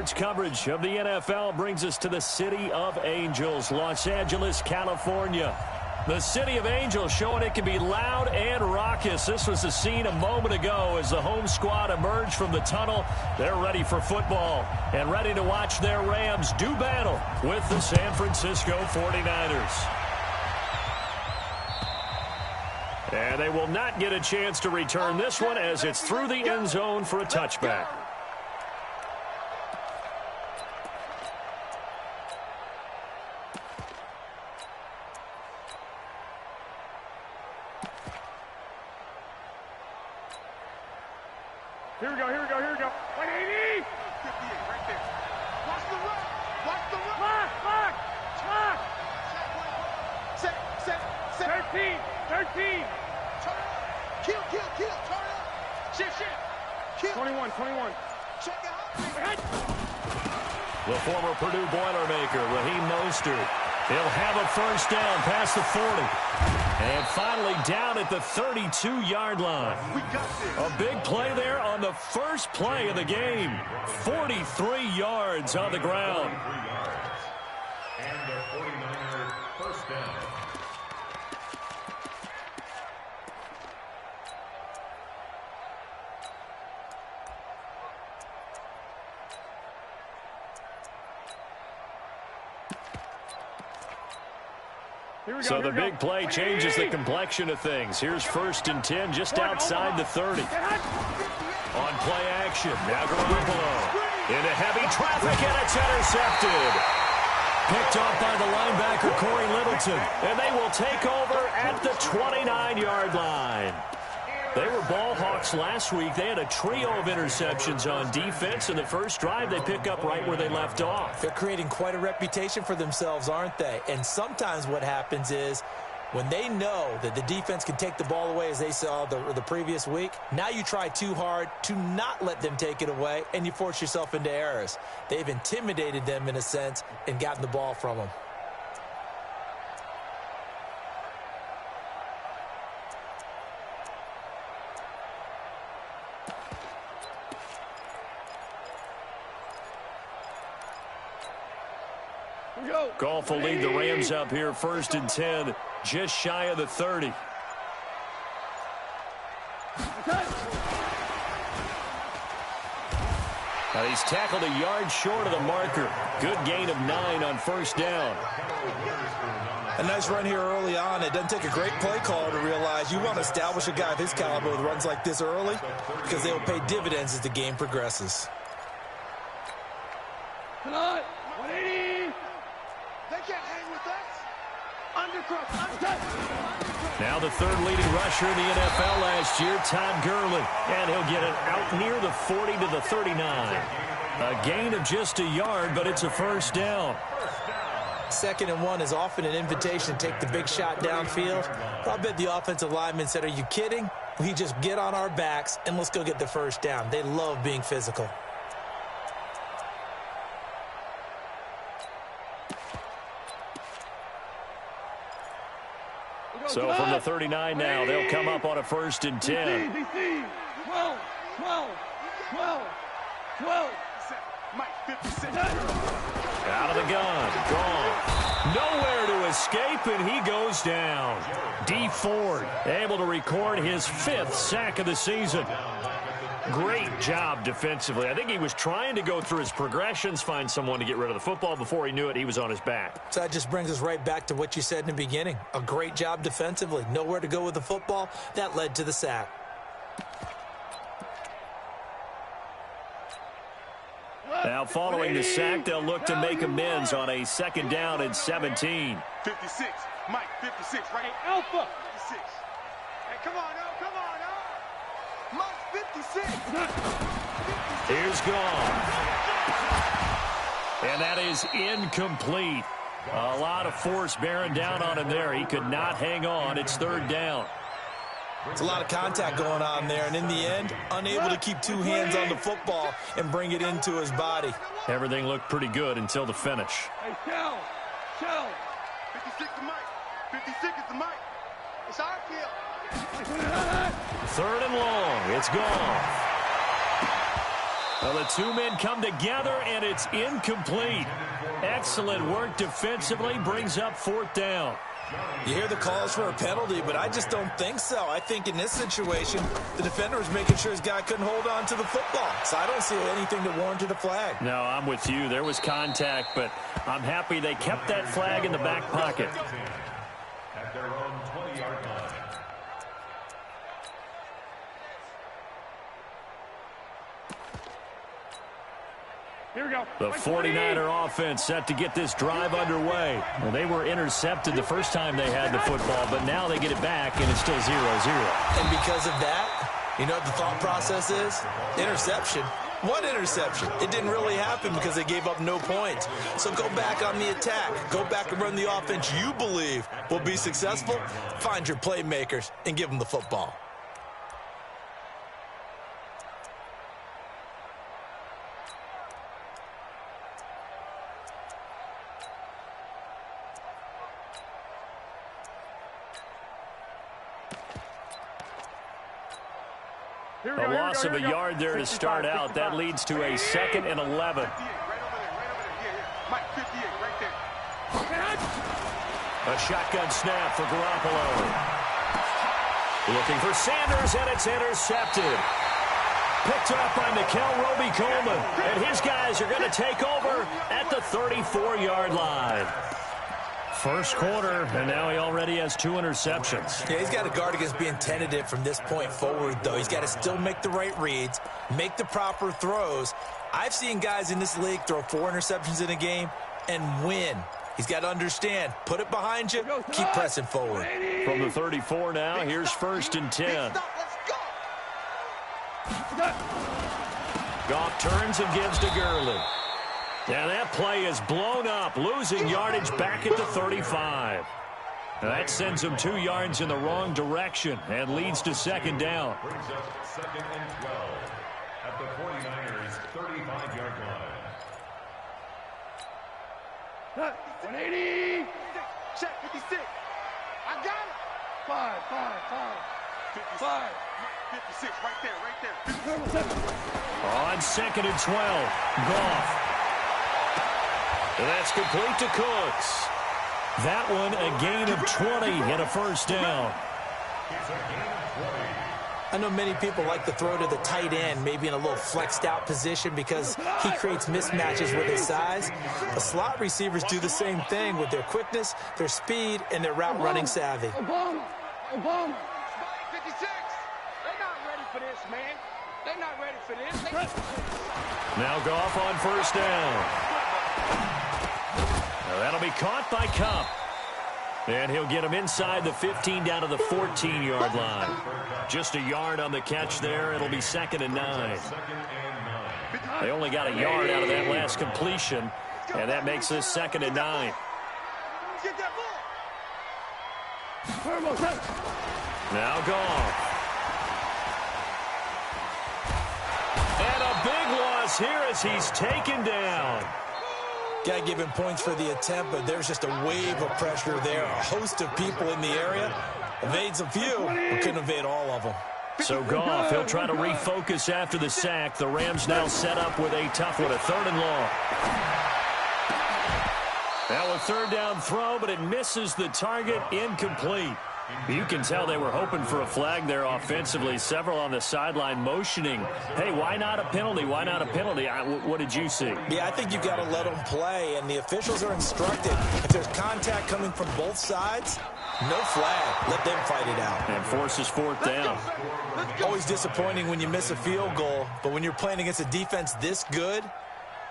Sports coverage of the NFL brings us to the city of Angels, Los Angeles, California. The City of Angels showing it can be loud and raucous. This was the scene a moment ago as the home squad emerged from the tunnel. They're ready for football and ready to watch their Rams do battle with the San Francisco 49ers. And they will not get a chance to return this one as it's through the end zone for a touchback. Here we go. 180! 58 right there. Watch the run. Lock. Set. 13. Kill. Turn up. Shift. Kill. 21. Check it out. The former Purdue Boilermaker, Raheem Mostert. He'll have a first down past the 40. And finally down at the 32-yard line. A big play there on the first play of the game. 43 yards on the ground. And the 49er first down. So the big play changes the complexion of things. Here's 1st and 10 just outside the 30. On play action, now Garoppolo into heavy traffic, and it's intercepted. Picked off by the linebacker, Corey Littleton. And they will take over at the 29-yard line. They were ball hawks last week. They had a trio of interceptions on defense. In the first drive, they pick up right where they left off. They're creating quite a reputation for themselves, aren't they? And sometimes what happens is when they know that the defense can take the ball away, as they saw the previous week, now you try too hard to not let them take it away, and you force yourself into errors. They've intimidated them in a sense and gotten the ball from them. Goff will lead the Rams up here 1st and 10, just shy of the 30. Now he's tackled a yard short of the marker. Good gain of 9 on first down. A nice run here early on. It doesn't take a great play call to realize you want to establish a guy of his caliber with runs like this early because they will pay dividends as the game progresses. Come on. 180. They can't hang with us. Undercross. Now the 3rd leading rusher in the NFL last year, Todd Gurley. And he'll get it out near the 40 to the 39. A gain of just a yard, but it's a first down. 2nd and 1 is often an invitation to take the big shot downfield. I bet the offensive lineman said, are you kidding? We just get on our backs and let's go get the first down. They love being physical. So from the 39 now, they'll come up on a 1st and 10. 12. Mike, 56. Out of the gun, gone. Nowhere to escape, and he goes down. Dee Ford able to record his 5th sack of the season. Great job defensively. I think he was trying to go through his progressions, find someone to get rid of the football. Before he knew it, he was on his back. So that just brings us right back to what you said in the beginning. A great job defensively. Nowhere to go with the football. That led to the sack. Now following the sack, they'll look to make amends on a 2nd down and 17. 56. Mike, 56. Right. Hey, Alpha. 56. Hey, come on, Mike, 56. Here's gone. And that is incomplete. A lot of force bearing down on him there. He could not hang on. It's 3rd down. It's a lot of contact going on there, and in the end, unable to keep 2 hands on the football and bring it into his body. Everything looked pretty good until the finish. Hey, Shell. 56 to Mike. 56 is to Mike. It's our kill. 3rd and long. It's gone. Well, the two men come together, and it's incomplete. Excellent work defensively, brings up 4th down. You hear the calls for a penalty, but I just don't think so. I think in this situation, the defender was making sure his guy couldn't hold on to the football. So I don't see anything that warranted a flag. No, I'm with you. There was contact, but I'm happy they kept that flag in the back pocket. At their own 20-yard line. Here we go. The 49er offense set to get this drive underway. Well, they were intercepted the first time they had the football, but now they get it back, and it's still 0-0. And because of that, you know what the thought process is? Interception. What interception? It didn't really happen because they gave up no points. So go back on the attack. Go back and run the offense you believe will be successful. Find your playmakers and give them the football. A loss of a yard there to start out. That leads to a 2nd and 11. A shotgun snap for Garoppolo. Looking for Sanders, and it's intercepted. Picked up by Nickell Robey-Coleman. And his guys are going to take over at the 34-yard line. First quarter, and now he already has 2 interceptions. Yeah, he's got to guard against being tentative from this point forward, though. He's got to still make the right reads, make the proper throws. I've seen guys in this league throw 4 interceptions in a game and win. He's got to understand, put it behind you, keep pressing forward. From the 34 now, here's 1st and 10. Goff turns and gives to Gurley. Now that play is blown up, losing yardage back at the 35. Now that sends him 2 yards in the wrong direction and leads to 2nd down. Brings up 2nd and 12 at the 49ers' 35-yard line. 180. Check 56. I got it. 5. 56 right there. On 2nd and 12, Goff. And that's complete to Cooks. That one a gain of 20 and a 1st down. I know many people like to throw to the tight end, maybe in a little flexed out position because he creates mismatches with his size. The slot receivers do the same thing with their quickness, their speed, and their route running savvy. Obama. 56. They're not ready for this, man. They're not ready for this. Now Goff on 1st down. Now that'll be caught by Kupp. And he'll get him inside the 15 down to the 14-yard line. Just a yard on the catch there. It'll be 2nd and 9. They only got a yard out of that last completion, and that makes this 2nd and 9. Now Goff. And a big loss here as he's taken down. Got to give him points for the attempt, but there's just a wave of pressure there. A host of people in the area. Evades a few, but couldn't evade all of them. So Goff, he'll try to refocus after the sack. The Rams now set up with a tough one, a 3rd and long. Now a 3rd down throw, but it misses the target, incomplete. You can tell they were hoping for a flag there offensively. Several on the sideline motioning, hey, why not a penalty? Why not a penalty? What did you see? Yeah, I think you've got to let them play, and the officials are instructed. If there's contact coming from both sides, no flag. Let them fight it out. And forces 4th down. Always disappointing when you miss a field goal, but when you're playing against a defense this good,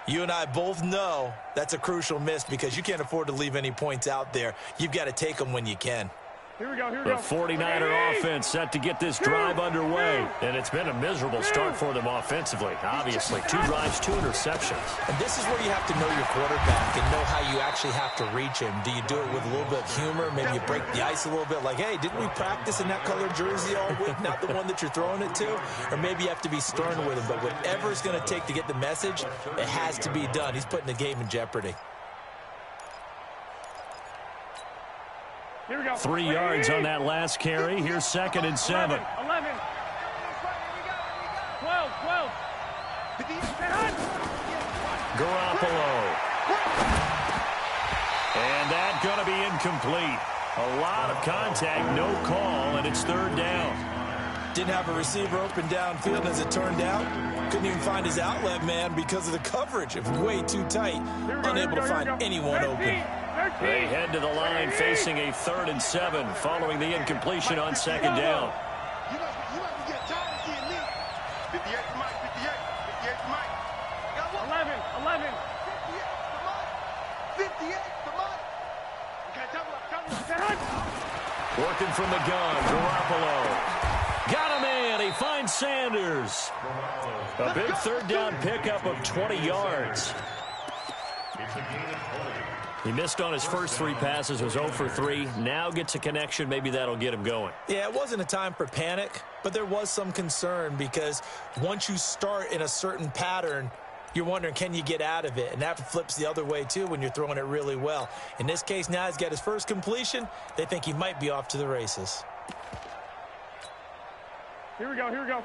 you and I both know that's a crucial miss because you can't afford to leave any points out there. You've got to take them when you can. Here we go. The 49er offense set to get this drive underway. And it's been a miserable start for them offensively. Obviously, 2 drives, 2 interceptions. And this is where you have to know your quarterback and know how you actually have to reach him. Do you do it with a little bit of humor? Maybe you break the ice a little bit. Like, hey, didn't we practice in that colored jersey all week? Not the one that you're throwing it to? Or maybe you have to be stern with him. But whatever it's going to take to get the message, it has to be done. He's putting the game in jeopardy. 3 yards on that last carry. Here's 2nd and 7. 11. 12. Garoppolo. And that's going to be incomplete. A lot of contact, no call, and it's third down. Didn't have a receiver open downfield as it turned out. Couldn't even find his outlet man because of the coverage. It was way too tight. Unable to find anyone open. They head to the line facing a 3rd and 7 following the incompletion on 2nd down. You must be getting tired of seeing me. 58 to Mike, 58. 58 to Mike. 11. 58 to Mike. Okay, double up. Working from the gun, Garoppolo. Got a man. He finds Sanders. A big 3rd down pickup of 20 yards. He missed on his first 3 passes, was 0 for 3. Now gets a connection. Maybe that'll get him going. Yeah, it wasn't a time for panic, but there was some concern because once you start in a certain pattern, you're wondering, can you get out of it? And that flips the other way, too, when you're throwing it really well. In this case, now he's got his first completion. They think he might be off to the races. Here we go. 21.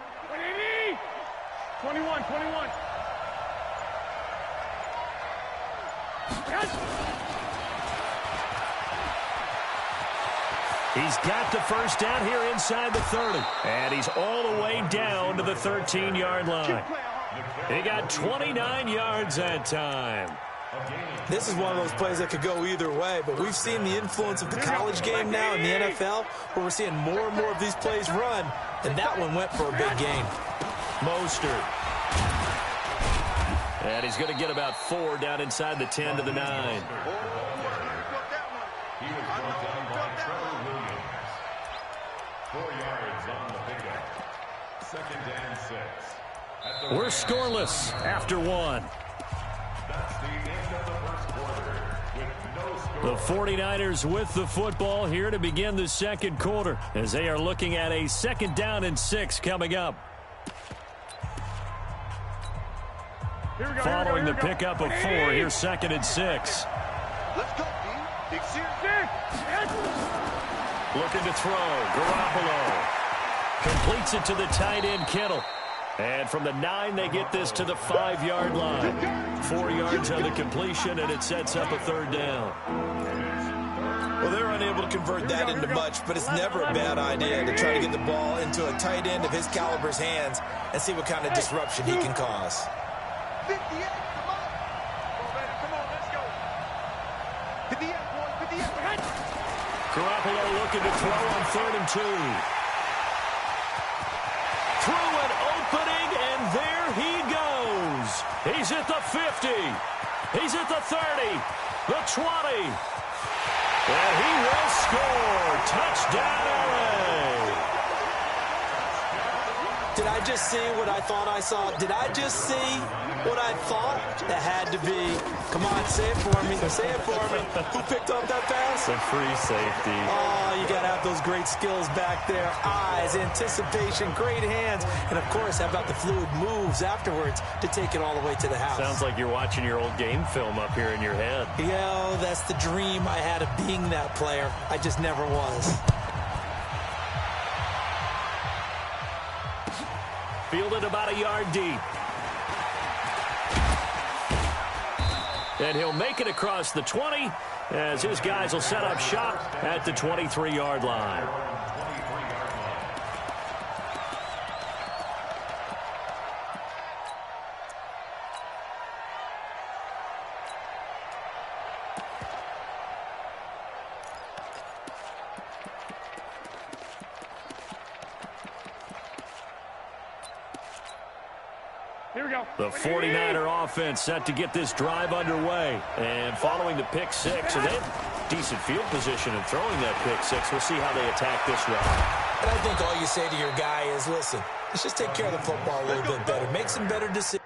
He's got the first down here inside the 30. And he's all the way down to the 13-yard line. He got 29 yards that time. This is one of those plays that could go either way, but we've seen the influence of the college game now in the NFL, where we're seeing more and more of these plays run, and that one went for a big gain. Mostert. And he's going to get about 4 down inside the 10 to the 9. He was brought down by Trevor Williams. 4 yards on the pickup. 2nd and 6. We're scoreless after 1. That's the end of the first quarter with no score. The 49ers with the football here to begin the 2nd quarter as they are looking at a 2nd down and 6 coming up. Following the pickup of 4, here's 2nd and 6. Let's go, D. Big serious. Looking to throw. Garoppolo completes it to the tight end, Kittle. And from the 9, they get this to the 5-yard line. 4 yards on the completion, and it sets up a 3rd down. Well, they're unable to convert that into much, but it's never a bad idea to try to get the ball into a tight end of his caliber's hands and see what kind of disruption he can cause. 58, come on. Come on, let's go. 58, boy, 58. Garoppolo looking to throw on 3rd and 2. Through an opening, and there he goes. He's at the 50. He's at the 30, the 20. And he will score. Touchdown, LA. Did I just see what I thought I saw? Did I just see what I thought? That had to be. Come on, say it for me. Say it for me. Who picked up that pass? The free safety. Oh, you got to have those great skills back there. Eyes, anticipation, great hands. And, of course, how about the fluid moves afterwards to take it all the way to the house? Sounds like you're watching your old game film up here in your head. Yeah, that's the dream I had of being that player. I just never was. Fielded about a yard deep. And he'll make it across the 20 as his guys will set up shop at the 23-yard line. The 49er offense set to get this drive underway. And following the pick 6, and they have decent field position in throwing that pick 6. We'll see how they attack this round. And I think all you say to your guy is, listen, let's just take care of the football a little bit better. Make some better decisions.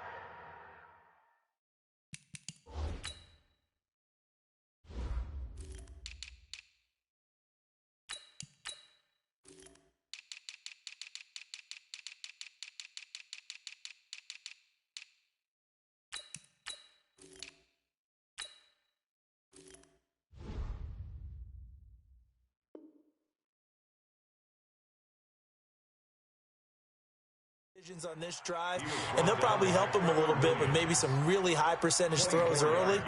On this drive, and they'll probably help him a little bit with maybe some really high percentage throws early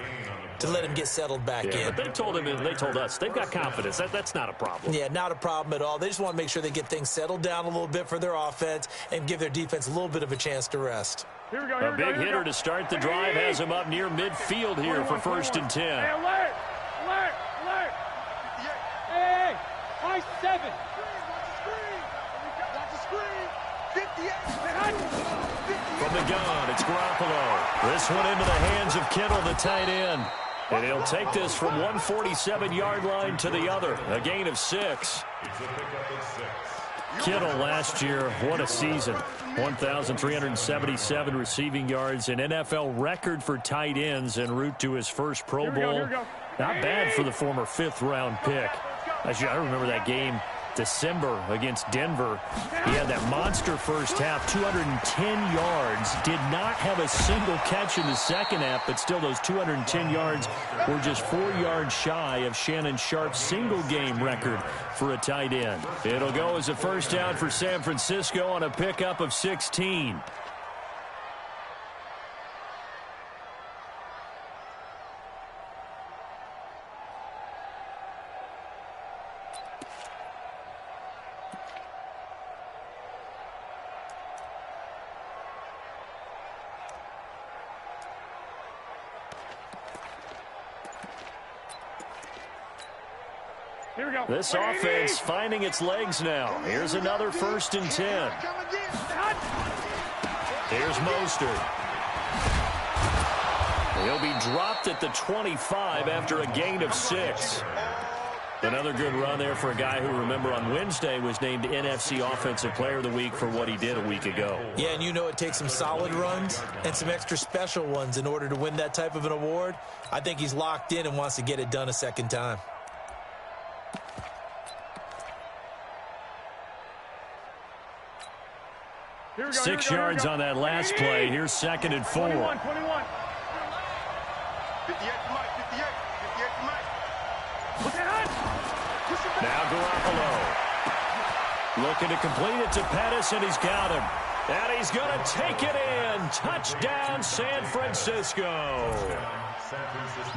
to let him get settled back in. But they told him, and they told us, they've got confidence. That's not a problem. Yeah, not a problem at all. They just want to make sure they get things settled down a little bit for their offense and give their defense a little bit of a chance to rest. A big hitter to start the drive has him up near midfield here for 1st and 10. Hey, alert! Alert! Alert! Hey! High 7! Watch the screen! 58! From the gun, it's Garoppolo. This one into the hands of Kittle, the tight end. And he'll take this from 147-yard line to the other. A gain of 6. Kittle last year, what a season. 1,377 receiving yards, an NFL record for tight ends en route to his first Pro Bowl. Not bad for the former 5th-round pick. Actually, I remember that game, December against Denver. He had that monster first half, 210 yards. Did not have a single catch in the second half, but still those 210 yards were just 4 yards shy of Shannon Sharp's single-game record for a tight end. It'll go as a first down for San Francisco on a pickup of 16. This offense finding its legs now. Here's another 1st and 10. Here's Mostert. He'll be dropped at the 25 after a gain of 6. Another good run there for a guy who, remember, on Wednesday was named NFC Offensive Player of the Week for what he did a week ago. Yeah, and you know it takes some solid runs and some extra special ones in order to win that type of an award. I think he's locked in and wants to get it done a second time. Here we go, 6 yards on that last play. Here's 2nd and 4. 21. 58 Now Garoppolo. Looking to complete it to Pettis, and he's got him. And he's going to take it in. Touchdown, San Francisco.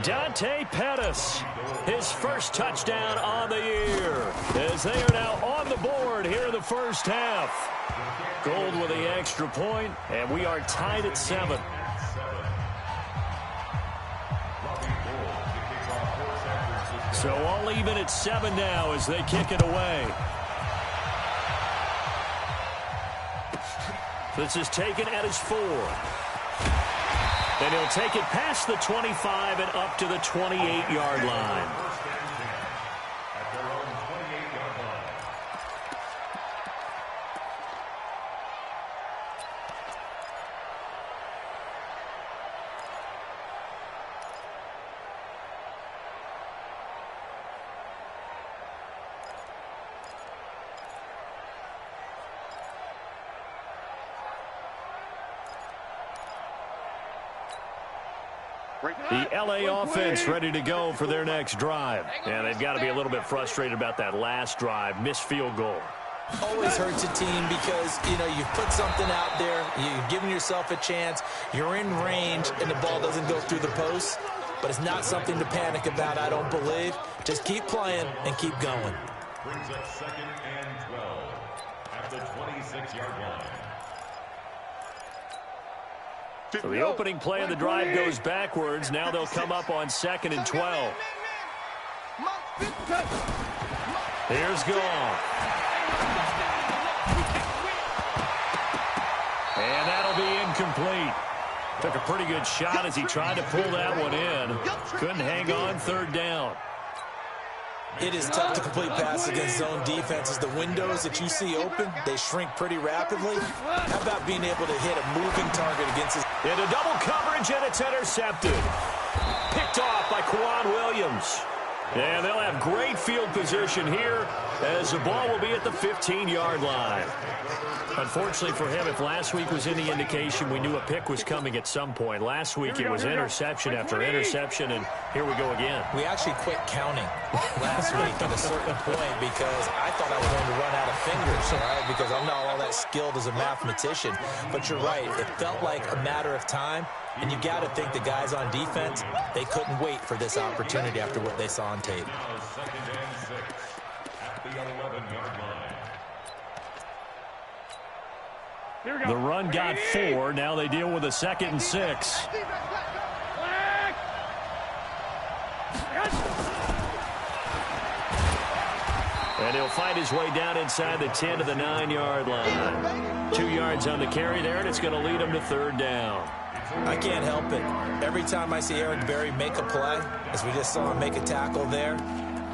Dante Pettis, his first touchdown on the year, as they are now on the board here in the first half. Gold with the extra point, and we are tied at 7. So all even at 7 now as they kick it away. This is taken at his 4. And he'll take it past the 25 and up to the 28-yard line. The LA offense ready to go for their next drive. And they've got to be a little bit frustrated about that last drive. Missed field goal. Always hurts a team because, you know, you've put something out there, you've given yourself a chance, you're in range, and the ball doesn't go through the post. But it's not something to panic about, I don't believe. Just keep playing and keep going. Brings up 2nd and 12 at the 26-yard line. So the opening play of the drive goes backwards. Now they'll come up on 2nd and 12. Here's Goff. And that'll be incomplete. Took a pretty good shot as he tried to pull that one in. Couldn't hang on, 3rd down. It is tough to complete passes against zone defenses. The windows that you see open, they shrink pretty rapidly. How about being able to hit a moving target against his... Into double coverage, and it's intercepted. Picked off by Kwan Williams. And they'll have great field position here as the ball will be at the 15-yard line. Unfortunately for him, if last week was any indication, we knew a pick was coming at some point. Last week it was interception after interception, and here we go again. We actually quit counting last week at a certain point because I thought I was going to run out of fingers, all right, because I'm not all that skilled as a mathematician. But you're right. It felt like a matter of time, and you got to think the guys on defense, they couldn't wait for this opportunity after what they saw on tape. Now 2nd and 6 at the 11-yard line. The run got 4. Now they deal with a 2nd and 6. And he'll find his way down inside the 10 to the 9-yard line. 2 yards on the carry there, and it's going to lead him to 3rd down. I can't help it. Every time I see Eric Berry make a play, as we just saw him make a tackle there,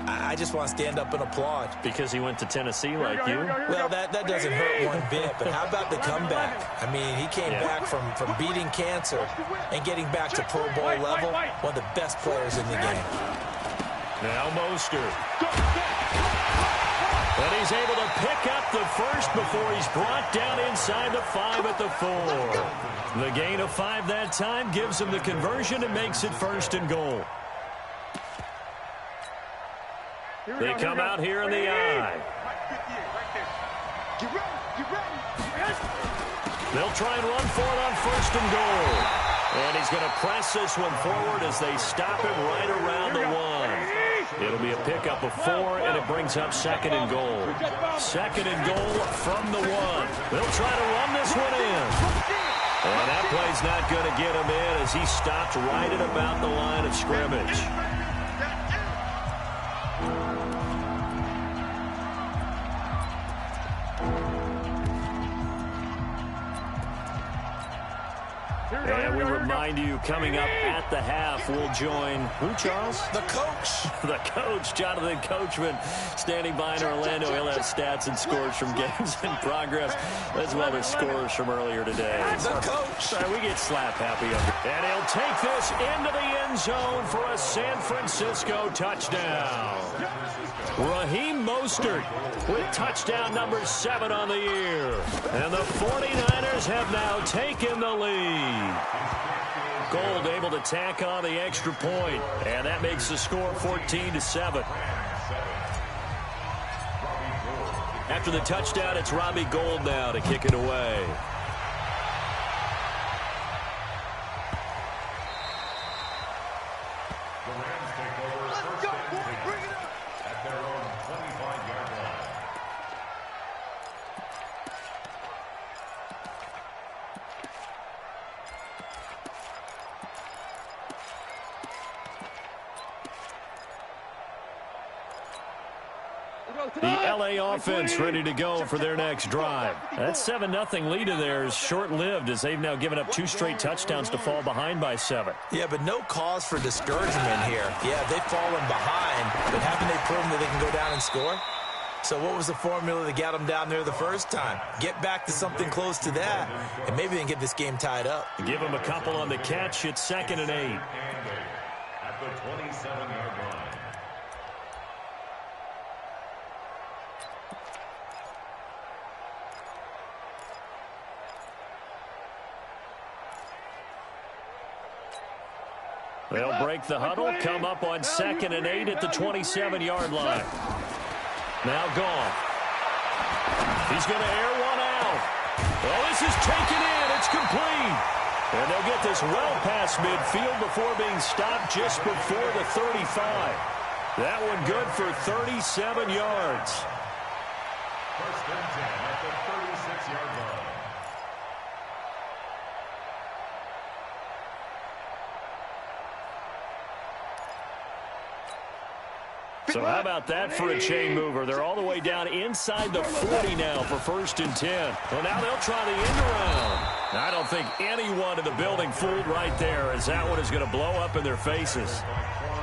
I just want to stand up and applaud. Because he went to Tennessee like you? Well, that doesn't hurt one bit, but how about the comeback? I mean, he came back from beating cancer and getting back to Pro Bowl level, one of the best players in the game. Now Mostert. And he's able to pick up the first before he's brought down inside the 5 at the 4. The gain of 5 that time gives him the conversion and makes it 1st and goal. They come out here in the I. They'll try and run for it on 1st and goal. And he's going to press this one forward as they stop him right around the 1. It'll be a pickup of 4, and it brings up 2nd and goal. 2nd and goal from the 1. They'll try to run this one in. And that play's not going to get him in as he stopped right at about the line of scrimmage. And we remind you, coming up at the half, we'll join who, Charles? The coach. The coach, Jonathan Coachman, standing by in Orlando. He'll have stats and scores from games in progress, as well as scores from earlier today. The coach. Sorry, we get slap happy up here. And he'll take this into the end zone for a San Francisco touchdown. Raheem Mostert with touchdown number 7 on the year. And the 49ers have now taken the lead. Gold able to tack on the extra point, and that makes the score 14-7. After the touchdown, it's Robbie Gould now to kick it away. The Rams take over 1st and 10 at their own 25-yard line. The LA offense ready to go for their next drive. That 7-0 lead of theirs short-lived as they've now given up 2 straight touchdowns to fall behind by 7. Yeah, but no cause for discouragement here. Yeah, they've fallen behind, but haven't they proven that they can go down and score? So what was the formula that got them down there the first time? Get back to something close to that, and maybe they can get this game tied up. Give them a couple on the catch. It's 2nd and 8. At the 27-yard line. They'll break the huddle, come up on 2nd and 8 at the 27-yard line. Now Goff. He's going to air one out. Oh, this is taken in. It's complete. And they'll get this well past midfield before being stopped just before the 35. That one good for 37 yards. 1st and 10 at the 36-yard line. So how about that for a chain mover? They're all the way down inside the 40 now for 1st and 10. Well, now they'll try the end around. I don't think anyone in the building fooled right there, as that one is going to blow up in their faces.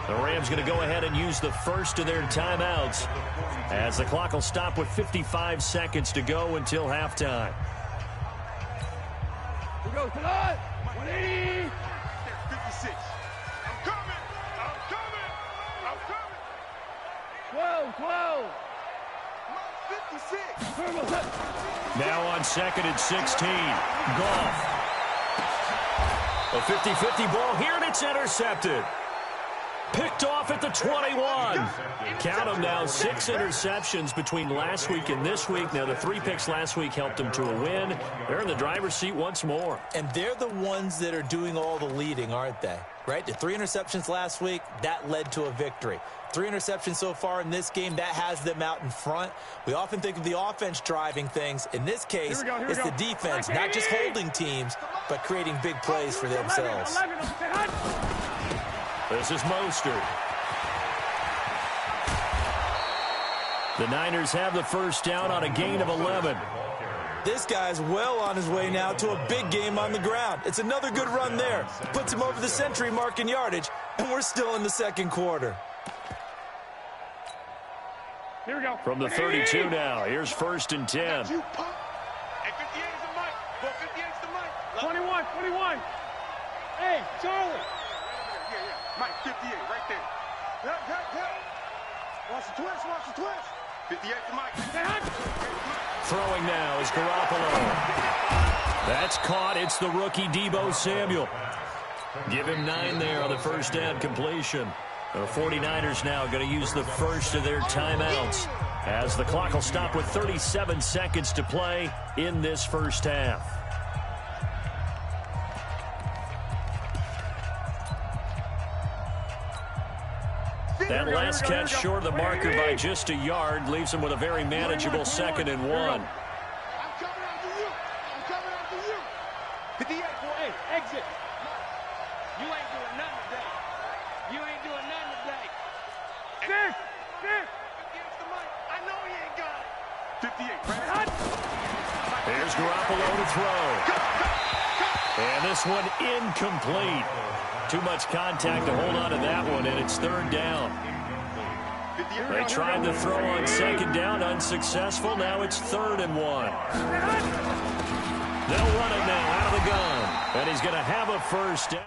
The Rams going to go ahead and use the first of their timeouts as the clock will stop with 55 seconds to go until halftime. We go tonight. 180. 56. I'm coming. I'm coming. I'm coming. Now on 2nd and 16. Goff. A 50-50 ball here, and it's intercepted. Picked off at the 21. Count them now, 6 interceptions between last week and this week. Now, the 3 picks last week helped them to a win. They're in the driver's seat once more. And they're the ones that are doing all the leading, aren't they? Right? The 3 interceptions last week, that led to a victory. 3 interceptions so far in this game, that has them out in front. We often think of the offense driving things. In this case, it's the defense, not just holding teams, but creating big plays for themselves. This is Mostert. The Niners have the first down on a gain of 11. This guy's well on his way now to a big game on the ground. It's another good run there. Puts him over the century mark in yardage, and we're still in the second quarter. Here we go. From the 32 now, here's 1st and 10. Hey, 58 is the mic. Go 58 is the mic. 21. Hey, Charlie. Yeah. Mike, 58, right there. Yeah. Watch the twist. 58 the mic. Throwing now is Garoppolo. That's caught. It's the rookie Deebo Samuel. Give him 9 there on the first down completion. The 49ers now going to use the first of their timeouts, as the clock will stop with 37 seconds to play in this first half. That last catch short of the marker by just a yard leaves him with a very manageable 2nd and 1. I'm coming after you. 58, boy. Hey, exit. You ain't doing nothing today. Six. 58's the mic. I know he ain't got it. 58. Right. Here's Garoppolo to throw. And this one incomplete. Too much contact to hold on to that one, and it's 3rd down. They tried to throw on 2nd down, unsuccessful. Now it's 3rd and 1. They'll run it now out of the gun, and he's going to have a first down.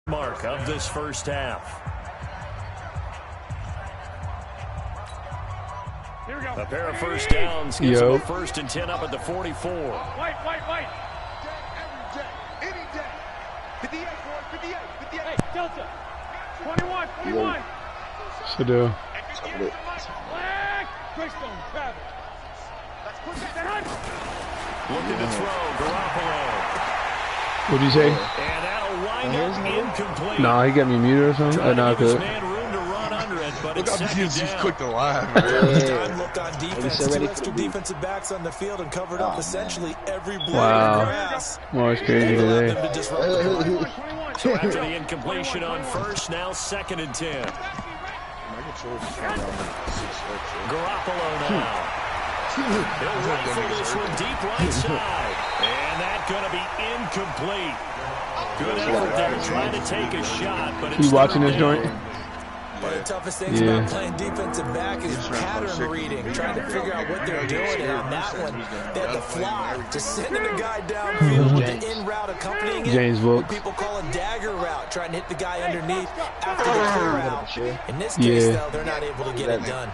Mark of this first half. Here we go. A pair of first downs gives him a 1st and 10 up at the 44. Wait. Every day. Any day. 58, boy. 58. Hey, Delta. 21. Should do. Greystone, Travis. Let's push that. Looking to throw, Garoppolo. What'd you say? And that'll wind up incomplete. Nah, he got me muted or something. Trying to give his good. man room to run under it, but it's Look how second he's down. quick to line, Time man. looked on defense, 2 extra defensive backs on the field and covered up essentially every blade Wow. of grass. Well, it's crazy Allowed today. them to disrupt the play. So after the incompletion on first, now 2nd and 10. Garoppolo now. He'll rifle this one deep right side. And that's going to be incomplete. Good effort there trying to take a shot, but it's You watching this down. joint? One of the toughest things Yeah. about playing defensive back is pattern reading, trying to figure out what they're doing. And on that one, they had the fly, just sending a guy downfield with the in route accompanying it. James Wilkes. What people call a dagger route, trying to hit the guy underneath after the clear out. In this case, Yeah. though, they're not able to get it done.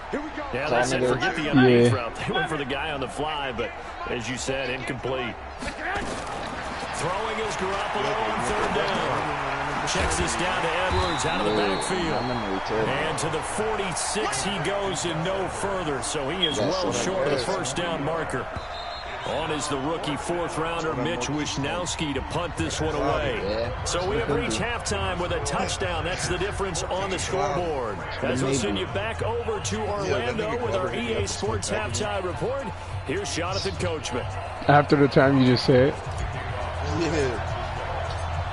Yeah, that's it. Forget the underneath route. They went for the guy on the fly, but as you said, incomplete. Throwing is Garoppolo on 3rd down. Checks this down to Edwards out of the backfield. And to the 46 he goes and no further, so he is well short of the first down marker. On is the rookie 4th-rounder Mitch Wishnowsky to punt this one away. So we have reached halftime with a touchdown. That's the difference on the scoreboard. As we'll send you back over to Orlando with our EA Sports Halftime Report, here's Jonathan Coachman. After the time you just said.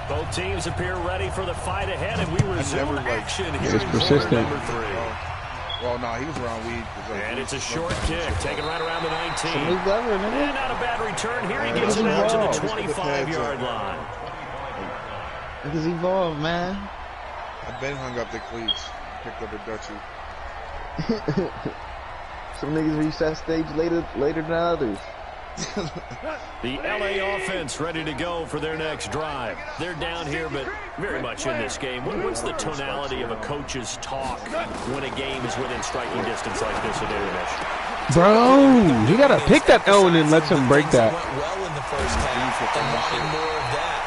Both teams appear ready for the fight ahead, and we resume action here It's in persistent. quarter number 3. Well, no, he was around weed. And it's a short kick, taken right around the 19. Somebody's clever, And nigga. not a bad return here. He gets it out to the 25-yard line. Niggas evolve, man. I bet hung up the cleats, picked up a Dutchie. Some niggas reach that stage later than others. The LA offense ready to go for their next drive. They're down here, but very much in this game. What's the tonality of a coach's talk when a game is within striking distance like this at Intermission? Bro, he got to pick that L and then lets him break that. Went well in the first half and wanting more of that.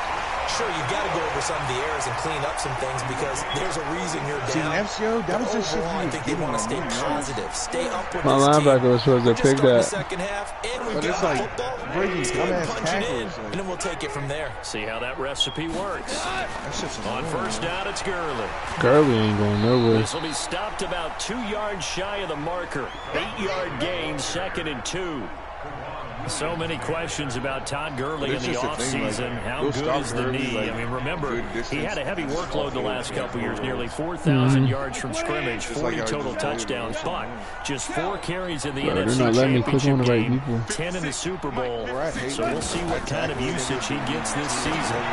Sure, you got to go over some of the errors and clean up some things because there's a reason you're down. See, Nepsio, that was just shit. I think they want to stay positive, stay up with My this linebacker team. was supposed to pick that. Second half, and we But got it's like, football. Brady, Let's go ahead and dumbass punch it in, tackles, like- and then we'll take it from there. See how that recipe works. That's just On first down, it's Gurley. Gurley ain't going nowhere. This will be stopped about 2 yards shy of the marker. 8-yard gain, 2nd and 2. So many questions about Todd Gurley in the offseason. How good is the knee? I mean, remember, he had a heavy workload the last couple years, nearly 4,000 yards from scrimmage, 40 total touchdowns, but just 4 carries in the Bro, they're NFC not letting me click on Championship the right game, people. 10 in the Super Bowl. So we'll see what kind of usage he gets this season.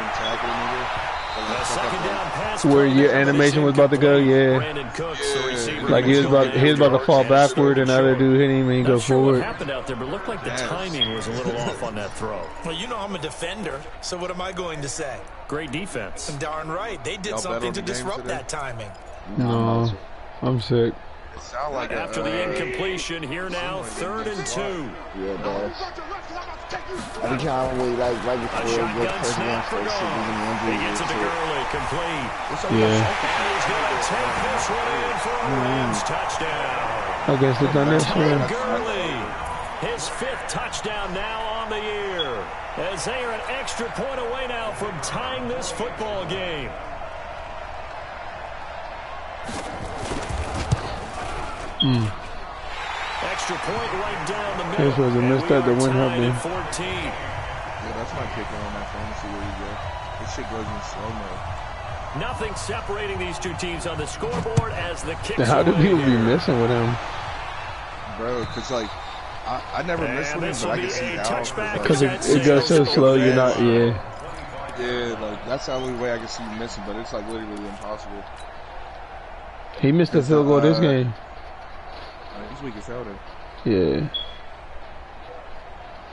A second down pass Where your animation was about to go, yeah. Brandon Cooks, the receiver. Like he was about to fall backward, and the other dude hit him and he go Not sure what forward. happened out there, but it looked like the timing was a little off on that throw. Well, you know I'm a defender, so what am I going to say? Great defense. Darn right. They did something to disrupt that timing. No, I'm sick. Sound like After the incompletion, here now, 3rd and 2. Yeah, boss. I be trying to wait like right A before it shotgun gets snap for personal. Goff. He gets it to Gurley, complete. Yeah, And he's going to take this one in for a Rams touchdown. I guess they done this one. Gurley, his 5th touchdown now on the year. As they are an extra point away now from tying this football game. Extra point right down the middle. This was a misstep that wouldn't help tied me. at 14. Yeah, that's my kicker on that fantasy where you go. This shit goes in slow-mo. Nothing separating these two teams on the scoreboard as the kicks How do away people be here. missing with him? Bro, because, like, I never miss And with him, this but will I be can see a how. touchback. Because it goes so slow, you're not, yeah. Yeah, like, that's the only way I can see you missing, but it's, like, literally impossible. He missed the field goal this game. This week is held in. Yeah.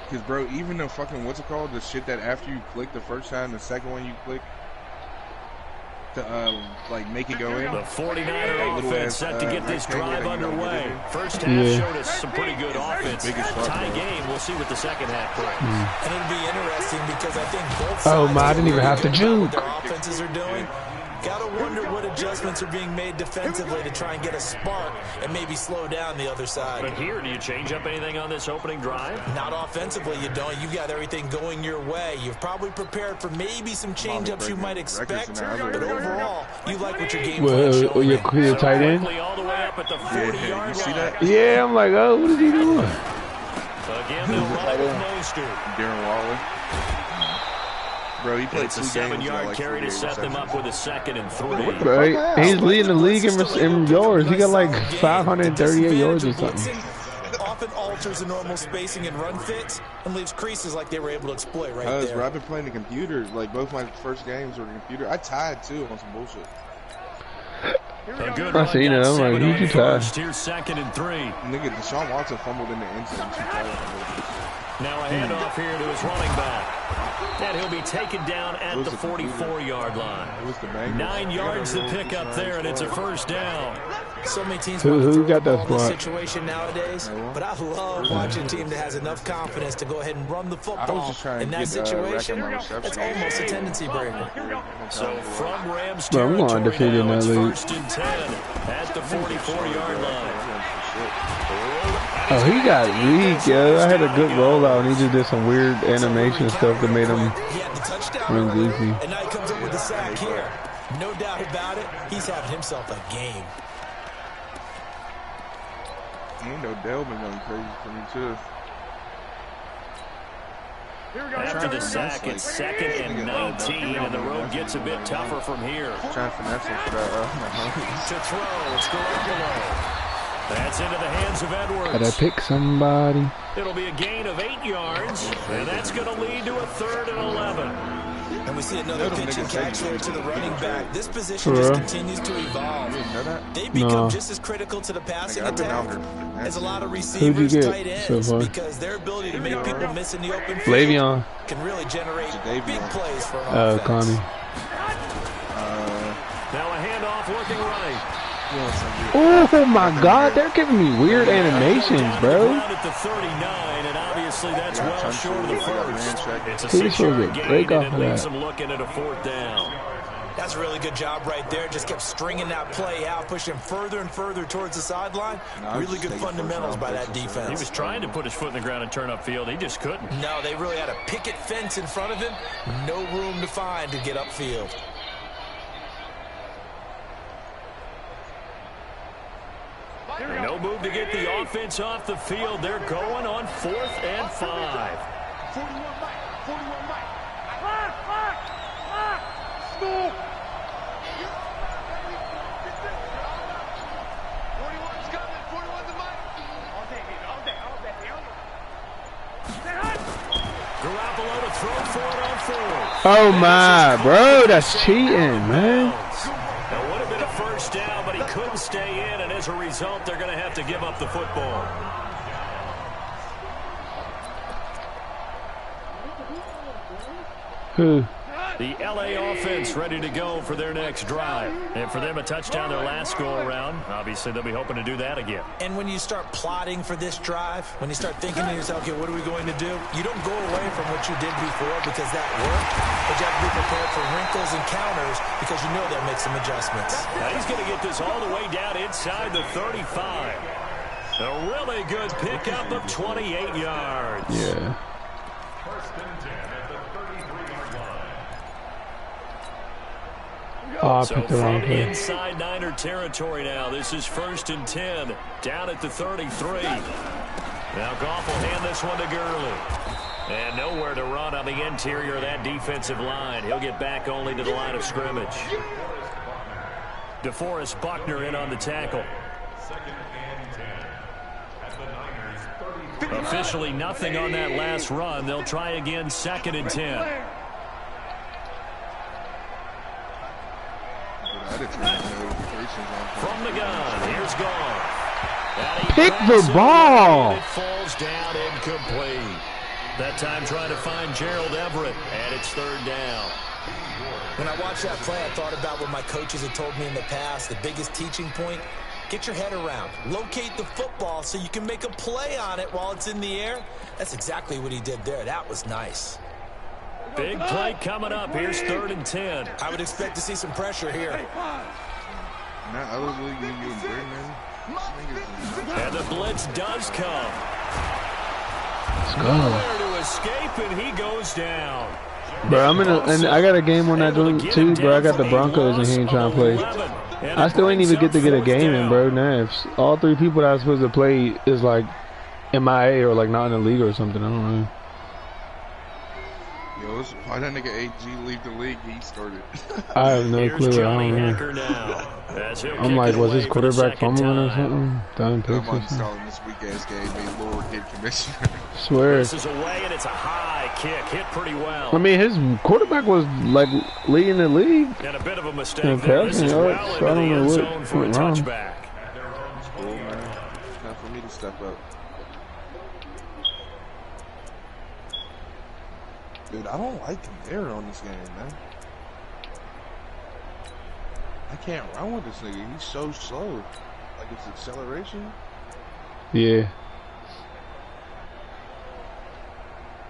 Because, bro, even the fucking, what's it called? The shit that after you click the first time, the second one you click to, like, make it go in. The 49er offense set to get this drive underway. First half Yeah. showed us some pretty good offense. Tie game. We'll see what the second half brings. And it'll be interesting because I think both Oh, sides my, I didn't even have to what juke. their offenses are doing. Gotta wonder what adjustments are being made defensively to try and get a spark and maybe slow down the other side. But here, do you change up anything on this opening drive? Not offensively, you don't. You got everything going your way. You've probably prepared for maybe some change-ups you might expect, but overall, you like what your game plan is Well, showing. your tight end? Quickly all the way up at the 40-yard you see line. that? Yeah, I'm like, oh, what is he doing? Again, they'll run it with Mostert. Darren Waller. Bro, he played It's a 2 games. 7-yard like carry to 48 set them up receptions. with a 2nd and 3. Bro, he's leading the league in yards. He got like 538 yards or something. Often alters the normal spacing and run fits and leaves creases like they were able to exploit right there. Bro, I've been playing the computer. Like, both my first games were the computer. I tied, too, on some bullshit. A good I run seen got it. I'm like, 7 who'd on you tie? first. Here's 2nd and 3. Nigga, Deshaun Watson fumbled in the end zone. She tied on bullshit. Now a handoff here to his running back. And he'll be taken down at the 44-yard line. It was the Bengals. 9 yards to pick up there, and it's a first down. So many teams Who want to throw got the that ball in this spot? situation nowadays, but I love watching a team that has enough confidence to go ahead and run the football. just trying In to that get, situation, record my receptions. that's almost a tendency breaker. So from Rams Bro, I'm going territory undefeated now, in it's that league. 1st and 10 at the 44-yard line. Oh, he got weak, yo. I had a good rollout, and he just did some weird animation stuff that made him He had the touchdown run earlier, goofy. and now he comes up with the sack here. No doubt about it, he's having himself a game. You know, Dell been going crazy for me, too. After the sack, it's 2nd and 19, and the road gets a bit tougher from here. Trying to finesse him for that. To throw, it's Garoppolo. That's into the hands of Edwards. Gotta pick somebody. It'll be a gain of 8 yards, and that's going to lead to a 3rd and 11. And we see another pitch and catch there to the running back. This position just continues to evolve. They become just as critical to the passing attack as a lot of receivers, tight ends, because their ability to make people miss in the open field can really generate big plays for an offense. Connie. Now a handoff looking right. Oh my God, they're giving me weird animations, bro. At the 39, and obviously that's well short of the first. It's a 6-yard gain, and it leaves them looking at a 4th down. That's a really good job right there. Just kept stringing that play out, pushing further and further towards the sideline. Really good fundamentals by that defense. He was trying to put his foot in the ground and turn upfield. He just couldn't. No, they really had a picket fence in front of him. No room to find to get upfield. No move to get the offense off the field. They're going on 4th and 5. 41 Mike. 41 Mike. School. 41's coming. 41's the Mike. All day. Garoppolo to throw for it on 4th. Oh my, bro, that's cheating, man. That would have been a first down, but he couldn't stay in, and as a result, they're going to have to give up the football. Who? The L.A. offense ready to go for their next drive. And for them, a touchdown their last go-around. Obviously, they'll be hoping to do that again. And when you start plotting for this drive, when you start thinking to yourself, okay, what are we going to do? You don't go away from what you did before because that worked, but you have to be prepared for wrinkles and counters because you know they'll make some adjustments. Now he's going to get this all the way down inside the 35. A really good pickup of 28 yards. Yeah. First and 10 at the 33-yard line. So from inside Niner territory now, this is 1st and 10, down at the 33. Now Goff will hand this one to Gurley. And nowhere to run on the interior of that defensive line. He'll get back only to the line of scrimmage. DeForest Buckner in on the tackle. 2nd and 10 at the Niners 30. Officially nothing on that last run. They'll try again 2nd and 10. From the gun, here's Goff. Pick the ball. It falls down incomplete. That time trying to find Gerald Everett, and it's 3rd down. When I watched that play, I thought about what my coaches had told me in the past. The biggest teaching point, get your head around. Locate the football so you can make a play on it while it's in the air. That's exactly what he did there. That was nice. Big play coming up. Here's 3rd and 10. I would expect to see some pressure here. And the blitz does come. Let's go. Nowhere to escape, and he goes down. Bro, and I got a game on that joint too, bro. I got the Broncos and he ain't trying to play. I still ain't even get to get a game in, bro. Now, if all 3 people that I was supposed to play is like MIA or like not in the league or something, I don't know. Yo, why that nigga AG leave the league? He started. I have no clue. I don't know. I'm like, was his quarterback fumbling or something? Done picks or something? This weak ass game made Lord hit commissioner. Swear. This is away, and it's a high kick. Hit pretty well. I mean, his quarterback was like leading the league. And a bit of a mistake there. This is well into the end zone for a touchback. Cool, man. It's time for me to step up. Dude, I don't like Kamara on this game, man. I can't run with this nigga. He's so slow. Like, it's acceleration. Yeah.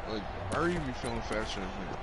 Like, Murray be feeling faster than him.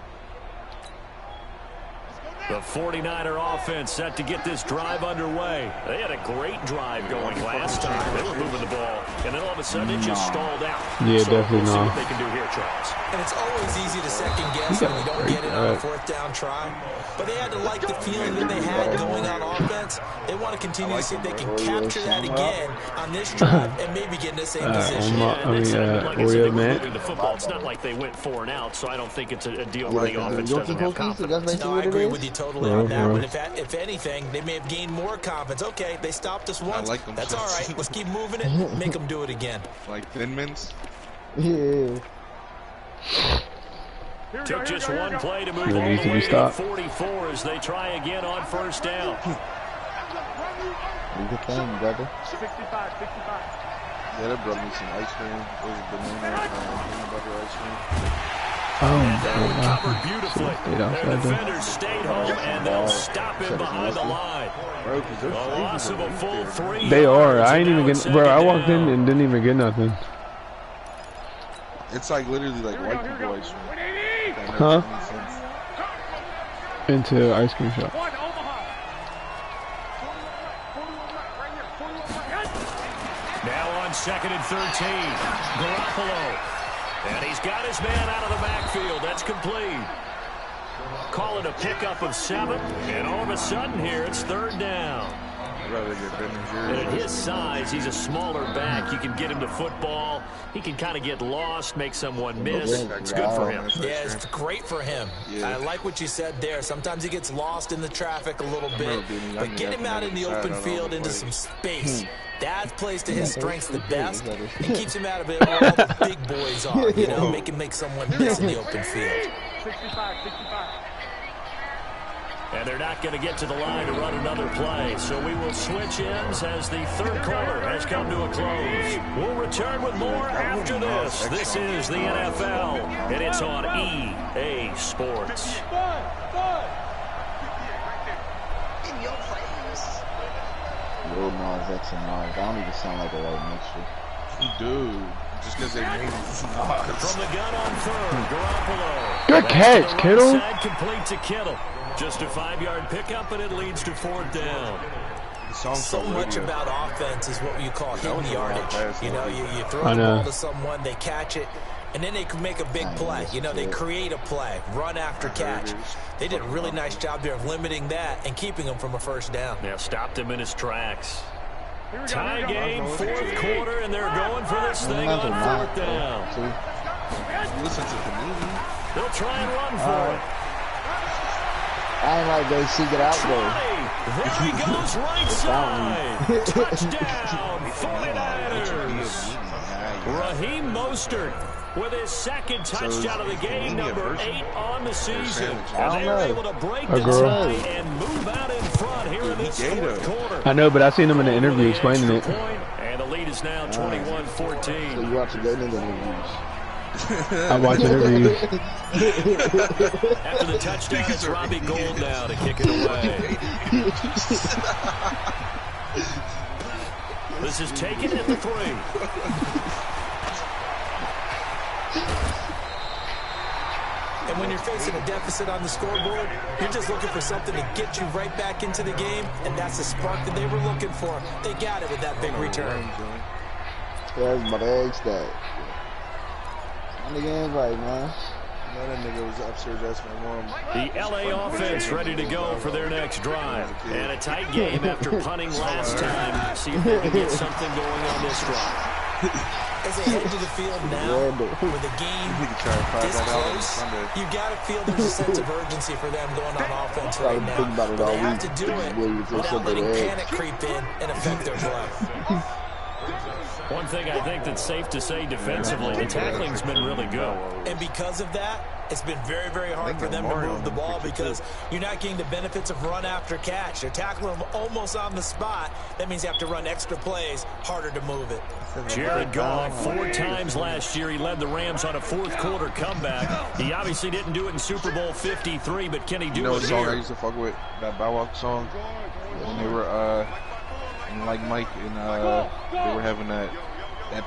The 49er offense set to get this drive underway. They had a great drive going last time. They were moving the ball, and then all of a sudden it just stalled out. Yeah, so definitely we'll see not. what they can do here, Charles. And it's always easy to second guess when you don't get it on a 4th down try. But they had to like the feeling that they had going on offense. They want to continue to see if they can capture that again on this drive and maybe get in the same position. Like I said, they were moving the football. It's not like they went 4 and out, so I don't think it's a deal where the offense doesn't have confidence. No, I agree with you totally on that one. If anything, they may have gained more confidence. Okay, they stopped us once. That's all right. Let's keep moving it. Make them do it again. Like Thin Mints? Yeah. Took just one play to move all the way to 44 as they try again on first down. Do the thing, brother. 65. Yeah, that brought me some ice cream. It was banana peanut butter ice cream. That one covered beautifully. Their defenders stayed home, and they'll stop him behind the line. Bro, A loss of a full 3 They are. yards, I ain't and even now get. Bro, I second walked in down. and didn't even get nothing. It's like literally like white people ice cream. That makes Huh? any sense. Into ice cream shop. One, Omaha. 41 Now on 2nd and 13, Garoppolo. And he's got his man out of the backfield. That's complete. Call it a pickup of 7, and all of a sudden here it's 3rd down. I'd rather get Ben and And at Jerry. his size, he's a smaller back. You can get him to football. He can kind of get lost, make someone miss. It's good for him. Yeah, it's great for him. Yeah. I like what you said there. Sometimes he gets lost in the traffic a little bit, remember being young but and get him out in the having open that field side into on some the space. That plays to his strengths the best and keeps him out of it where all the big boys are, you know, make someone miss in the open field. 65. And they're not going to get to the line to run another play. So we will switch ends as the 3rd quarter has come to a close. We'll return with more after this. This is the NFL, and it's on EA Sports. In your face. Lil Nas X and Nas. I don't even sound like the right mixture. You do. Just because they named it. From the gun on 3rd, Garoppolo. Good catch, Back to the Kittle. right side, complete to Kittle. Just a 5-yard pickup, and it leads to 4th down. So much about offense is what you call hidden was a long yardage. pass, You know, you throw I the know. ball to someone, they catch it, and then they can make a big play. You know, they create a play, run after catch. They did a really nice job there of limiting that and keeping them from a first down. Now stopped him in his tracks. Tie game, 4th quarter, and they're going for this thing on 4th down. Listen to the movie. They'll try and run for it. I ain't like they seek it out though. There he goes, right side. Touchdown, 49ers. Raheem Mostert with his 2nd touchdown of the game, number 8 on the season. And they were able to break the tie and move out in front here in this 4th quarter. I know, but I seen him in the interview explaining it. And the lead is now 21-14. So you watch the good interviews. I watch interviews. After the touchdown, it's Robbie Gould now to kick it away. This is taken at the 3. And when you're facing a deficit on the scoreboard, you're just looking for something to get you right back into the game, and that's the spark that they were looking for. They got it with that big return. That's my egg stack. And the game's right, man. That nigga was upstairs asking my mom. The LA offense ready to go for their next drive. And a tight game after punting last time. See if they can get something going on this drive. As they head to the field now, with the game this close, you got to feel there's a sense of urgency for them going on offense right now. But they have to do it without letting panic creep in and affect their play. One thing I think that's safe to say defensively, the tackling's been really good. And because of that, it's been very, very hard for them to move the ball because you're not getting the benefits of run after catch. They're tackling them almost on the spot. That means you have to run extra plays, harder to move it. Jared Goff 4 times last year. He led the Rams on a 4th quarter comeback. He obviously didn't do it in Super Bowl 53, but can he do You know it what song I here? used to fuck with? That Bow Wow song? When they were, and like Mike and, they were having that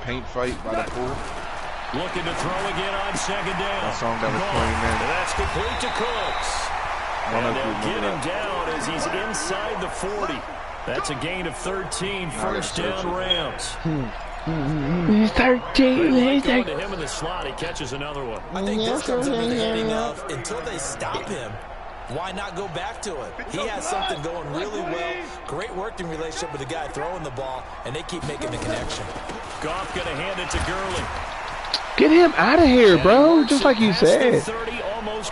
paint fight by the pool. Looking to throw again on 2nd down. That song that was playing then. And that's complete to Cooks. I don't know And if you they'll get remember him that. down as he's inside the 40. That's a gain of 13, first down Rams. He's 13. He's Going to him in the slot, he catches another one. I think this comes under the heading of, until they stop him, why not go back to it? He has something going really well. Great working relationship with the guy throwing the ball, and they keep making the connection. Goff going to hand it to Gurley. Get him out of here, bro. Just like you said.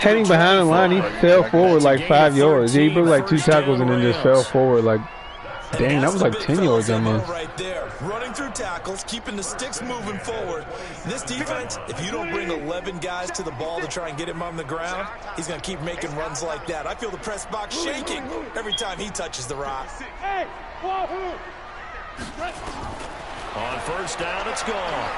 Heading behind the line, he fell forward like 5 yards. He broke like 2 tackles and then just fell forward like Dang, that was like 10 yards on there. Right there, running through tackles, keeping the sticks moving forward. This defense, if you don't bring 11 guys to the ball to try and get him on the ground, he's going to keep making runs like that. I feel the press box shaking every time he touches the rock. On first down, it's gone.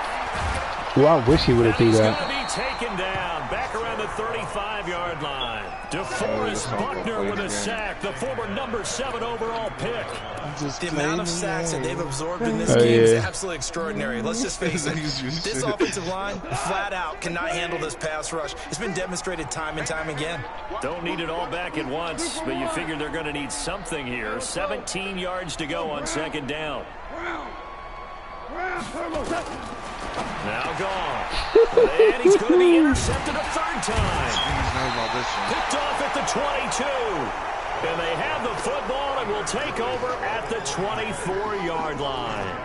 Well, I wish he would have threw that. He's going to be taken down back around the 35-yard line. DeForest Buckner with a sack, the former number 7 overall pick. The amount of sacks that they've absorbed in this game is absolutely extraordinary. Let's just face it. This offensive line, flat out, cannot handle this pass rush. It's been demonstrated time and time again. Don't need it all back at once, but you figure they're going to need something here. 17 yards to go on second down. Now gone. And he's going to be intercepted a third time. Picked off at the 22. And they have the football and will take over at the 24-yard line.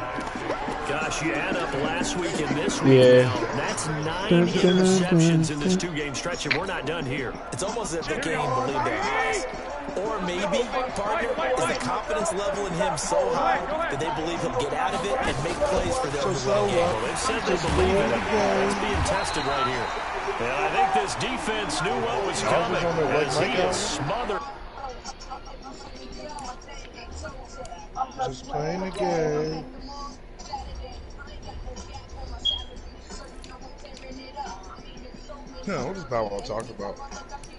Gosh, you add up last week and this week now. That's 9 interceptions in this 2-game stretch, and we're not done here. It's almost as if they can't even believe their eyes. Or maybe, partner, is the confidence level in him so high that they believe he'll get out of it and make plays for them to win the game. Well, they've said they believe it. It's being tested right here. And I think this defense knew what was coming as he is smothered. Just playing the game. No, what is Bow Wow talking about?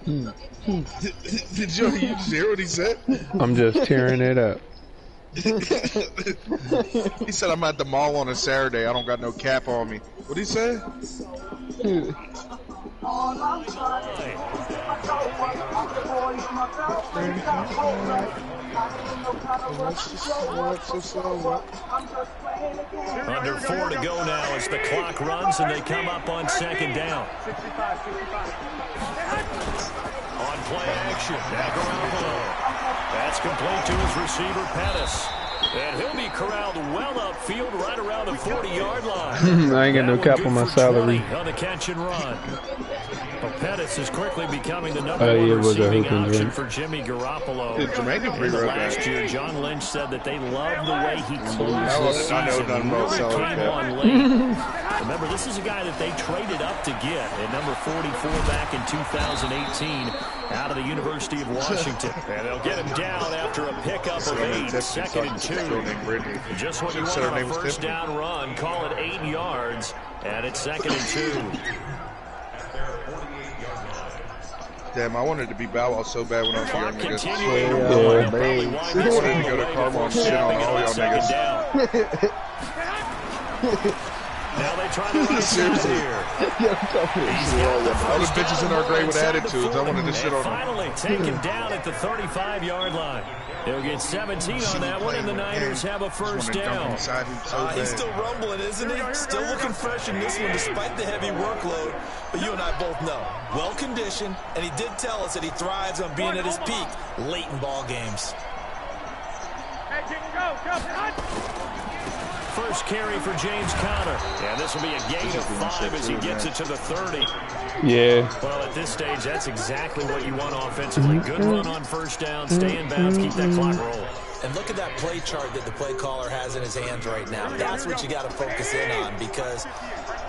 Did you just hear what he said? I'm just tearing it up. He said, I'm at the mall on a Saturday. I don't got no cap on me. What'd he say? Under 4 to go now as the clock runs and they come up on second down. On play action, back around below. That's complete to his receiver, Pettis. And he'll be corralled well upfield right around the 40-yard line. I ain't got no cap on my salary. On the catch and run. Well, Pettis is quickly becoming the number 1 receiving option for Jimmy Garoppolo. Last year, John Lynch said that they loved the way he closed the season. Came on late. Remember, this is a guy that they traded up to get at number 44 back in 2018 out of the University of Washington. And they'll get him down after a pickup of 8, 2nd and 2. Just when you want on a first down run, call it 8 yards, and it's 2nd and 2. Damn, I wanted to be Bow Wow so bad when I was young. Niggas. Yeah, I wanted to go to Carmel and shit on all y'all niggas. Now they try to run seriously here. All the bitches in our grade with attitudes. I wanted to shit on them. Finally taken down at the 35-yard line. They'll get 17 on that one, and the Niners have a first down. He's still rumbling, isn't he? Still looking fresh in this one despite the heavy workload. But you and I both know, well-conditioned, and he did tell us that he thrives on being at his peak late in ball games. First carry for James Conner. And this will be a gain of 5 as he gets it to the 30. Yeah. Well, at this stage, that's exactly what you want offensively. Good run on first down, stay in bounds, keep that clock rolling. And look at that play chart that the play caller has in his hands right now. That's what you got to focus in on because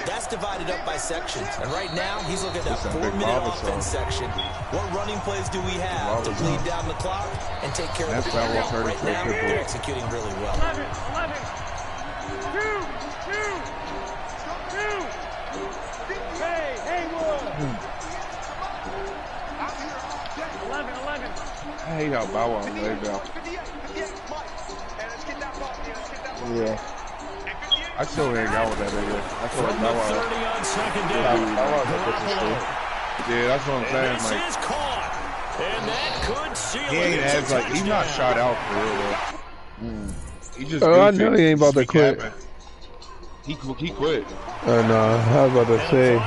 that's divided up by sections. And right now, he's looking at that 4-minute offense section. What running plays do we have to bleed down the clock and take care of the clock? Right now, they're executing really well. 2. Hey, Haywood. 11. I hate how Bow Wow laid down. Yeah. I still ain't got with that nigga. I feel like Bow Wow. 30 on second down. Bow Wow's a bitch too. Yeah, that's what I'm saying. This is caught. And that could seal it. He ain't as like he's not shot out for real though. He just I know he ain't about to quit. He quit. Oh no, I was about to say.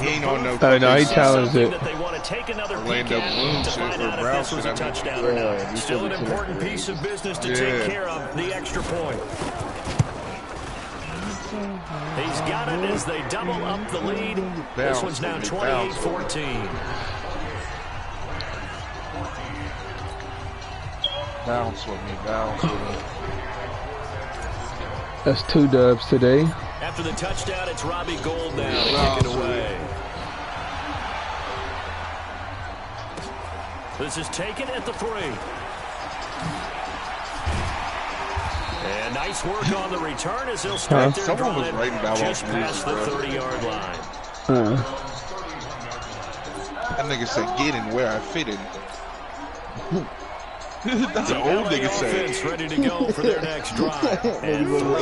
He ain't on no. Oh no, he challenged it. Orlando Bloom shit for Brown shit. Yeah, still an important piece of business to take care of. The extra point. He's got it as they double up the lead. This one's now 28-14. Bounce with me, bounce with me. That's 2 dubs today. After the touchdown, it's Robbie Gould now to kick it away. This is taken at the 3. And nice work on the return as he'll start their drive just past the 30-yard line. That nigga said, get in where I fit in. That's an old nigga say. Ready to go for their next drive.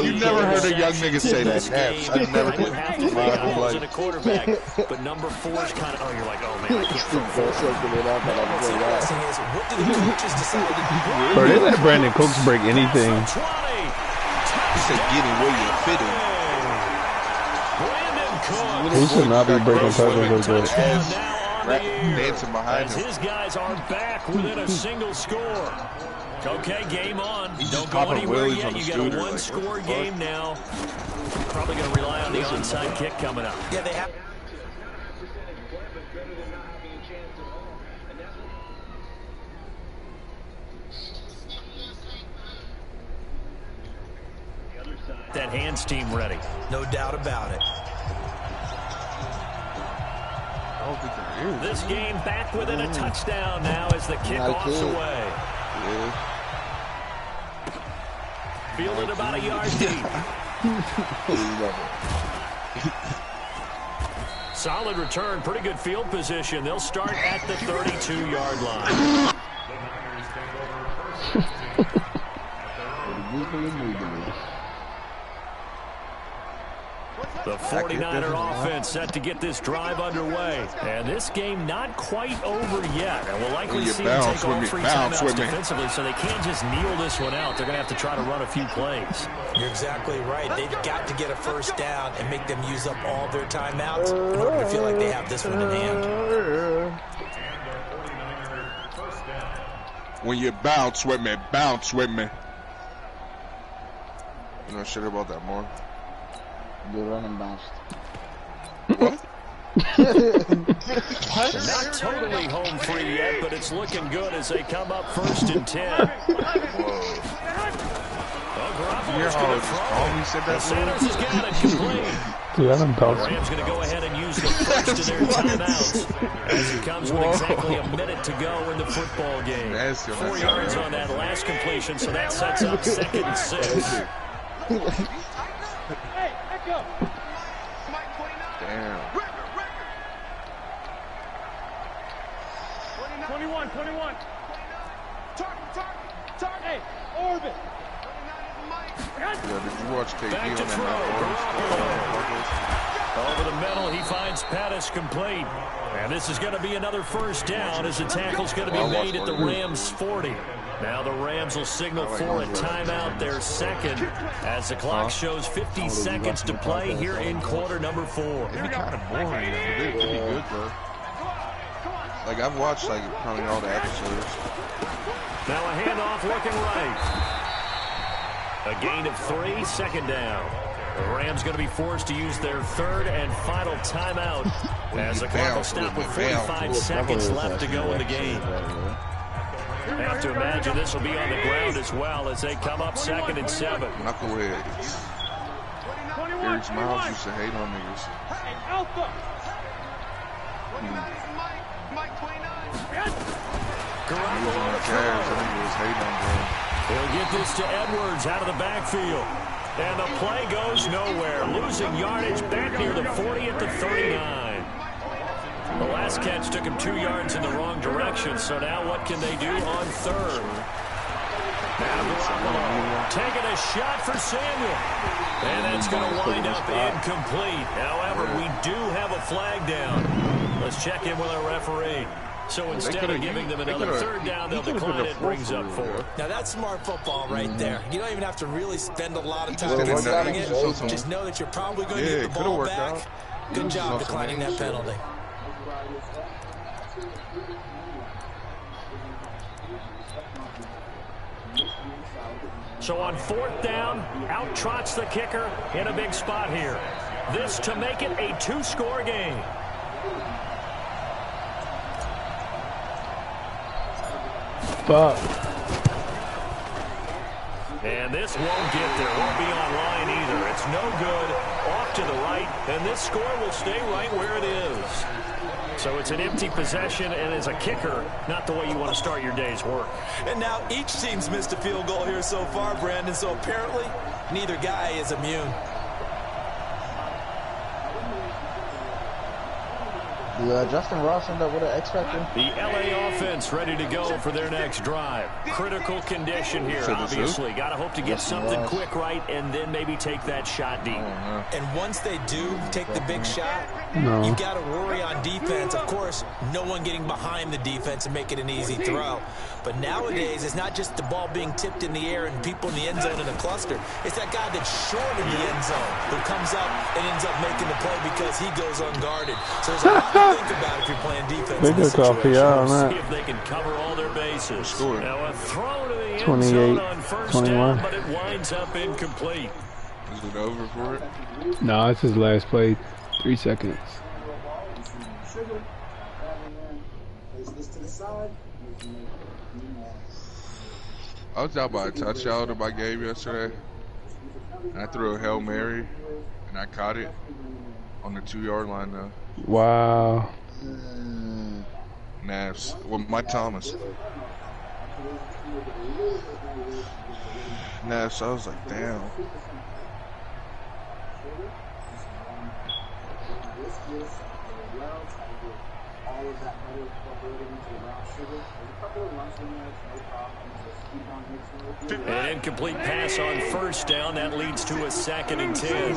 You never heard a young nigga say that. Naps. I never did. I wasn't a quarterback, but number 4 is kind of. Oh, you're like, oh man, I can't throw. What did the coaches decide to do? Bro, they let Brandon Cooks break anything. He said, get in where you fit in. Who should not be breaking tackles like that? Dancing behind him. His guys are back within a single score. Okay, game on. Don't go anywhere yet. You got a 1-score game now. Probably going to rely on the onside kick coming up. Yeah, they have. That hands team ready. No doubt about it. This game back within a touchdown now as the kickoff's away. Fielded about a yard deep. Solid return, pretty good field position. They'll start at the 32-yard line. The 49er offense set to get this drive underway. And this game not quite over yet. And we'll likely see them take all 3 timeouts defensively, so they can't just kneel this one out. They're going to have to try to run a few plays. You're exactly right. They've got to get a first down and make them use up all their timeouts in order to feel like they have this one in hand. When you bounce with me, bounce with me. You know shit about that more. Good running bounce. Not totally home free yet, but it's looking good as they come up 1st and 10. You're Sanders has got it complete. Dude, I'm the Rams going to go ahead and use the first of their timeouts as it comes with exactly a minute to go in the football game. 4 yards on that last completion, so that sets up 2nd and 6. Damn. 21. Hey, Orbit. Yeah, did you watch KD Back to on throw. that? Over the middle, he finds Pettis complete. And this is going to be another first down as the tackle's going to be made at the Rams' 40. Now the Rams will signal for a timeout, their 2nd, as the clock shows 50 seconds to play here in quarter number 4. It'd be kind of boring. It'd be good, bro. Like, I've watched, like, probably all the episodes. Now a handoff looking right. A gain of 3, 2nd down. The Rams going to be forced to use their 3rd and final timeout as the clock will stop with 45 seconds left to go in the game. I have to imagine this will be on the ground as well as they come up 2nd and 7. Knuckleheads. Eric Miles used to hate on niggas. He'll get this to Edwards out of the backfield. And the play goes nowhere. Losing yardage back near the 40 at the 39. The last catch took him 2 yards in the wrong direction, so now what can they do on 3rd? Now Garoppolo taking a shot for Samuel. And that's going to wind up incomplete. However, we do have a flag down. Let's check in with our referee. So instead of giving them another 3rd down, they'll decline it, brings up 4. Now that's smart football right there. You don't even have to really spend a lot of time considering it. Just know that you're probably going to get the ball back. Good job declining that penalty. So on 4th down, out trots the kicker in a big spot here. This to make it a 2-score game. Fuck. And this won't get there. Won't be online either. It's no good. Off to the right. And this score will stay right where it is. So it's an empty possession, and as a kicker, not the way you want to start your day's work. And now each team's missed a field goal here so far, Brandon, so apparently neither guy is immune. Justin Ross end up with an X factor? The LA offense ready to go for their next drive. Critical condition here, obviously. Got to hope to get something quick right and then maybe take that shot deep. And once they do take the big shot, you got to worry on defense. Of course, no one getting behind the defense and make it an easy throw. But nowadays, it's not just the ball being tipped in the air and people in the end zone in a cluster. It's that guy that's short in the end zone who comes up and ends up making the play because he goes unguarded. So there's a lot to think about if you're playing defense in this situation. See if they can cover all their bases. Now a throw to the end 28, zone on first 21. down, but it winds up incomplete. Is it over for it? No, it's his last play. 3 seconds. I was out by a touchdown in my game yesterday. And I threw a Hail Mary, and I caught it on the 2-yard line, though. Wow. Navs. Well, Mike Thomas. Navs, I was like, damn. An incomplete pass on first down. That leads to a 2nd and 10.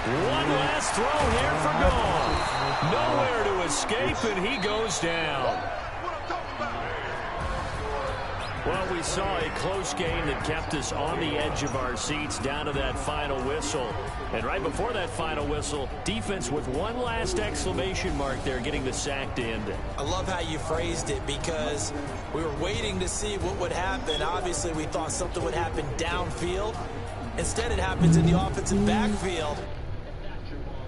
One last throw here for Goff. Nowhere to escape, and he goes down. Well, we saw a close game that kept us on the edge of our seats down to that final whistle. And right before that final whistle, defense with one last exclamation mark there, getting the sack to end it. I love how you phrased it because we were waiting to see what would happen. Obviously, we thought something would happen downfield. Instead, it happens in the offensive backfield.